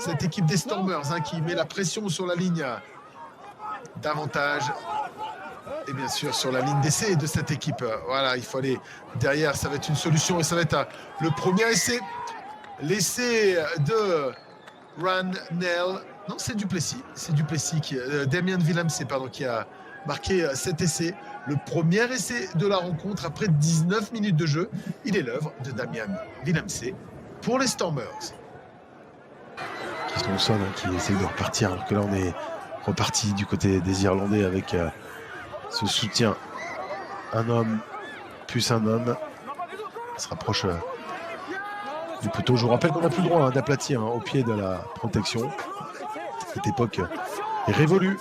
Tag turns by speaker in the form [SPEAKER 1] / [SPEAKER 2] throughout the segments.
[SPEAKER 1] cette équipe des Stormers qui met la pression sur la ligne d'avantage. Et bien sûr, sur la ligne d'essai de cette équipe. Voilà, il faut aller derrière. Ça va être une solution et ça va être le premier essai. L'essai de Ranel. Non, c'est Duplessis. C'est Duplessis Damien Villemc, qui a marqué cet essai. Le premier essai de la rencontre après 19 minutes de jeu. Il est l'œuvre de Damien Villemc pour les Stormers.
[SPEAKER 2] Qui sont au sol, qui essayent de repartir. Alors que là, on est reparti du côté des Irlandais avec ce soutien. Un homme plus un homme. On se rapproche du poteau. Je vous rappelle qu'on n'a plus le droit d'aplatir au pied de la protection. Cette époque est révolue.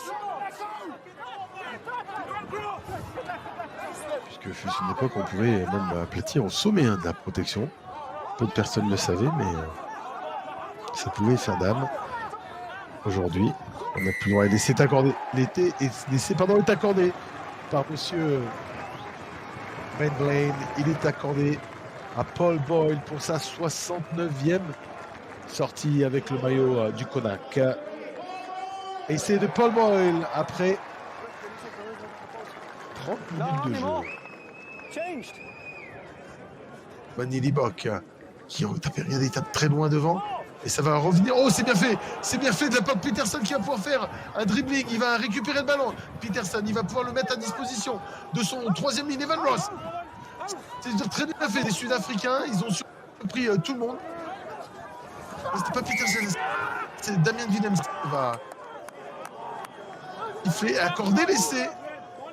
[SPEAKER 2] Puisque fut une époque où on pouvait même aplatir au sommet de la protection. Peu de personnes le savaient, mais ça pouvait faire dame. Aujourd'hui, on n'a plus le droit. L'essai est accordé. L'essai est accordé par monsieur Mendlane. Il est accordé à Paul Boyle pour sa 69e sortie avec le maillot du Connacht. Essai de Paul Boyle après 30 minutes de jeu. Manny Libock qui tape très loin devant. Et ça va revenir. Oh, c'est bien fait. C'est bien fait de la part de Peterson qui va pouvoir faire un dribbling. Il va récupérer le ballon. Peterson, il va pouvoir le mettre à disposition de son troisième ligne, Evan Ross. C'est très bien fait. Les Sud-Africains, ils ont surpris tout le monde. C'était pas Peterson, c'est Damien Villemc qui va. Il fait accorder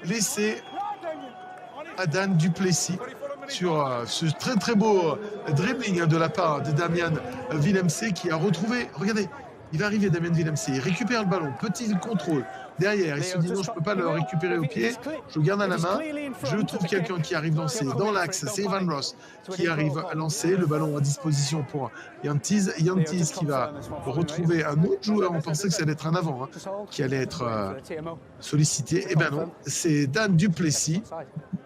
[SPEAKER 2] l'essai à Dan Duplessis sur ce très très beau dribbling de la part de Damien Villemc qui a retrouvé, regardez, il va arriver Damien Villemc, il récupère le ballon, petit contrôle, derrière, il se dit non, je ne peux pas le récupérer au pied, je le garde à la main, je trouve quelqu'un qui arrive lancer dans l'axe, c'est Evan Ross qui arrive à lancer, le ballon à disposition pour Yantis qui va retrouver un autre joueur, on pensait que ça allait être un avant, qui allait être sollicité, et bien non, c'est Dan Duplessis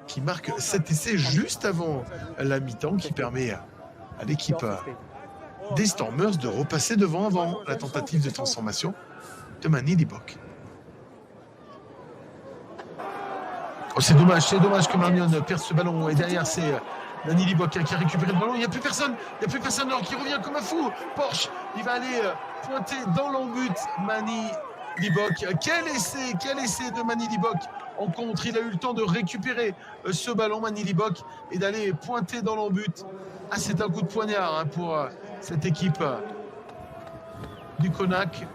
[SPEAKER 2] qui marque cet essai juste avant la mi-temps, qui permet à l'équipe des Stormers de repasser devant avant la tentative de transformation de Manny Libock. Oh, c'est dommage que Marion perde ce ballon. Et derrière, c'est Manny Libock qui a récupéré le ballon. Il n'y a plus personne alors qui revient comme un fou. Porsche, il va aller pointer dans l'embut Manny Libock. Quel essai de Manny Libock en contre. Il a eu le temps de récupérer ce ballon, Manny Libock, et d'aller pointer dans l'embut. Ah, c'est un coup de poignard pour cette équipe du Connacht.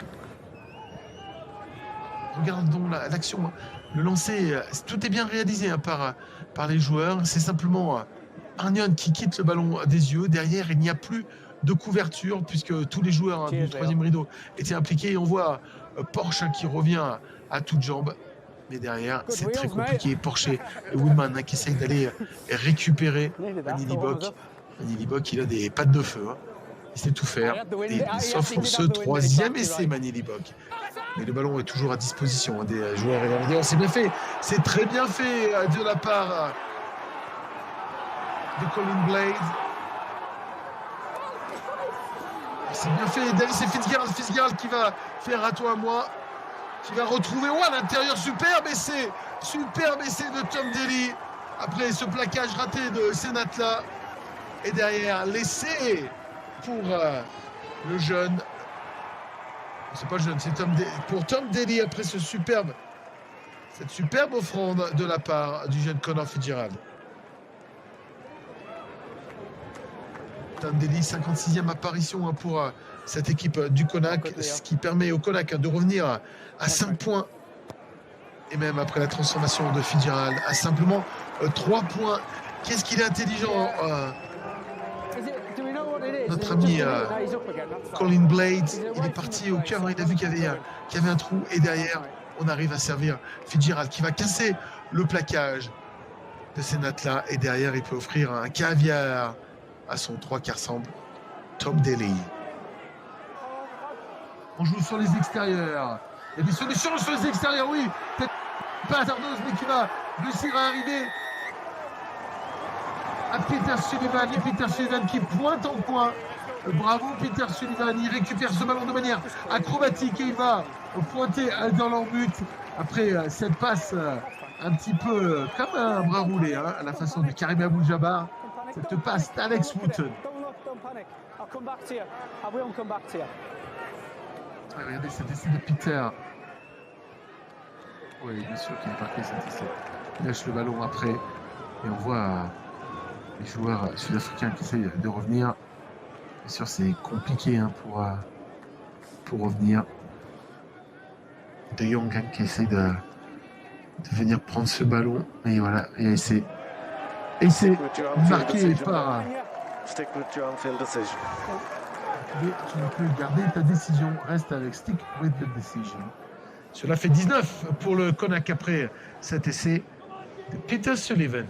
[SPEAKER 2] Regardons l'action. Le lancer, tout est bien réalisé par les joueurs. C'est simplement Arnion qui quitte le ballon des yeux. Derrière, il n'y a plus de couverture puisque tous les joueurs du troisième rideau étaient impliqués. Et on voit Porsche qui revient à toutes jambes. Mais derrière, c'est très compliqué. Porsche et Woodman qui essayent d'aller récupérer Manny Libock. Manny Libock, il a des pattes de feu. Il sait tout faire. Et il s'offre ce troisième essai, Manny Libock. Mais le ballon est toujours à disposition des joueurs irlandais. C'est bien fait. C'est très bien fait de la part de Colin Blade. C'est bien fait. C'est Fitzgerald qui va faire à toi à moi. Qui va retrouver à l'intérieur. Superbe essai de Tom Daly. Après ce plaquage raté de Senatla. Et derrière, l'essai pour le jeune. C'est pas jeune, c'est pour Tom Daly après cette superbe offrande de la part du jeune Conor Fitzgerald. Tom Daly, 56e apparition pour cette équipe du Connacht, ce qui permet au Connacht de revenir à 5 points. Et même après la transformation de Fitzgerald, à simplement 3 points. Qu'est-ce qu'il est intelligent notre ami Colin Blade, il est parti au cœur, il a vu qu'il y avait un trou et derrière on arrive à servir Fitzgerald qui va casser le plaquage de Senatla et derrière il peut offrir un caviar à son 3 quarts semble Tom Daly. On joue sur les extérieurs, il y a des solutions sur les extérieurs, oui, peut-être pas hasardeuse mais qui va réussir à arriver à Peter Sullivan qui pointe en coin Bravo Peter Sullivan, il récupère ce ballon de manière acrobatique et il va pointer dans leur but après cette passe un petit peu comme un bras roulé, hein, à la façon de Karim Abdul-Jabbar. Cette passe d'Alex Wooten. Regardez cet essai de Peter. Oui, bien sûr qu'il est marqué cet essai. Il lâche le ballon après et on voit les joueurs sud-africains qui essayent de revenir. Bien sûr, c'est compliqué hein, pour revenir. De Jong hein, qui essaie de venir prendre ce ballon. Et voilà, et c'est marqué par... Mais tu ne peux garder ta décision. Reste avec stick with the decision. Cela fait 19 pour le Konak après cet essai de Peter Sullivan.